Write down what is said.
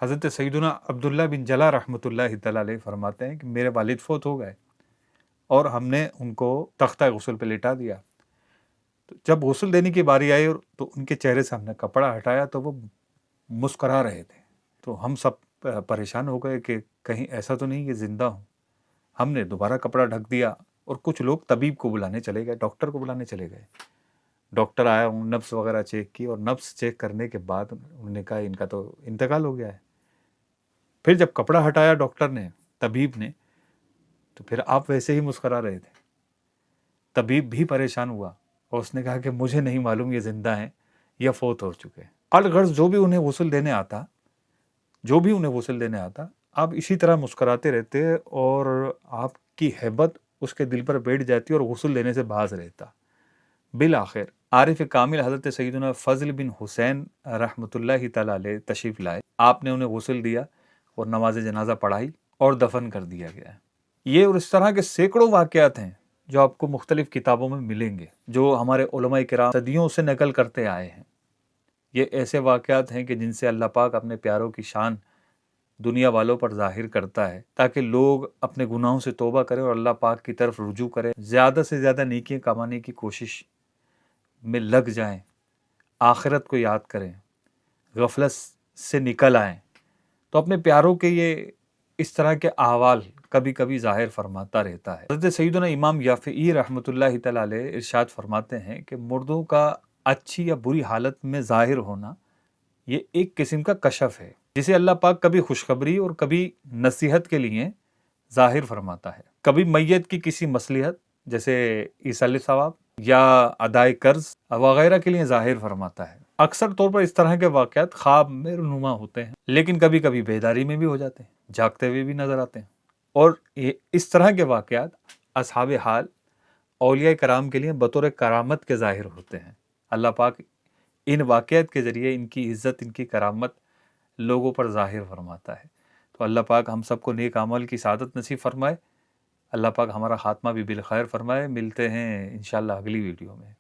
حضرت سیدنا عبداللہ بن جلا رحمۃ اللہ تعالیٰ علیہ فرماتے ہیں کہ میرے والد فوت ہو گئے اور ہم نے ان کو تختہ غسل پہ لٹا دیا. تو جب غسل دینے کی باری آئی تو ان کے چہرے سے ہم نے کپڑا ہٹایا تو وہ مسکرا رہے تھے. تو ہم سب پریشان ہو گئے کہ کہیں ایسا تو نہیں کہ زندہ ہوں. ہم نے دوبارہ کپڑا ڈھک دیا اور کچھ لوگ طبیب کو بلانے چلے گئے، ڈاکٹر کو بلانے چلے گئے. ڈاکٹر آیا، نبض وغیرہ چیک کی اور نبض چیک کرنے کے بعد انہوں نے کہا ان کا تو انتقال ہو گیا ہے. پھر جب کپڑا ہٹایا ڈاکٹر نے، طبیب نے، تو پھر آپ ویسے ہی مسکرا رہے تھے. طبیب بھی پریشان ہوا اور اس نے کہا کہ مجھے نہیں معلوم یہ زندہ ہیں یا فوت ہو چکے ہیں. الغرض جو بھی انہیں غسل دینے آتا آپ اسی طرح مسکراتے رہتے اور آپ کی ہیبت اس کے دل پر بیٹھ جاتی اور غسل دینے سے باز رہتا. بالآخر عارف کامل حضرت سیدنا فضل بن حسین رحمۃ اللہ تعالیٰ علیہ تشریف لائے. آپ نے انہیں غسل دیا اور نماز جنازہ پڑھائی اور دفن کر دیا گیا. یہ اور اس طرح کے سینکڑوں واقعات ہیں جو آپ کو مختلف کتابوں میں ملیں گے، جو ہمارے علماء کرام صدیوں سے نقل کرتے آئے ہیں. یہ ایسے واقعات ہیں کہ جن سے اللہ پاک اپنے پیاروں کی شان دنیا والوں پر ظاہر کرتا ہے تاکہ لوگ اپنے گناہوں سے توبہ کریں اور اللہ پاک کی طرف رجوع کریں، زیادہ سے زیادہ نیکیاں کمانے کی کوشش میں لگ جائیں، آخرت کو یاد کریں، غفلت سے نکل آئیں. تو اپنے پیاروں کے یہ اس طرح کے احوال کبھی کبھی ظاہر فرماتا رہتا ہے. حضرت سیدنا امام یافعی رحمۃ اللہ تعالیٰ علیہ ارشاد فرماتے ہیں کہ مردوں کا اچھی یا بری حالت میں ظاہر ہونا یہ ایک قسم کا کشف ہے جسے اللہ پاک کبھی خوشخبری اور کبھی نصیحت کے لیے ظاہر فرماتا ہے. کبھی میت کی کسی مصلحت جیسے ایصال ثواب یا ادائے قرض وغیرہ کے لیے ظاہر فرماتا ہے. اکثر طور پر اس طرح کے واقعات خواب میں رونما ہوتے ہیں، لیکن کبھی کبھی بیداری میں بھی ہو جاتے ہیں، جاگتے ہوئے بھی نظر آتے ہیں. اور اس طرح کے واقعات اصحاب حال اولیاء کرام کے لیے بطور کرامت کے ظاہر ہوتے ہیں. اللہ پاک ان واقعات کے ذریعے ان کی عزت، ان کی کرامت لوگوں پر ظاہر فرماتا ہے. تو اللہ پاک ہم سب کو نیک عمل کی سعادت نصیب فرمائے. اللہ پاک ہمارا خاتمہ بھی بالخیر فرمائے. ملتے ہیں انشاءاللہ اگلی ویڈیو میں.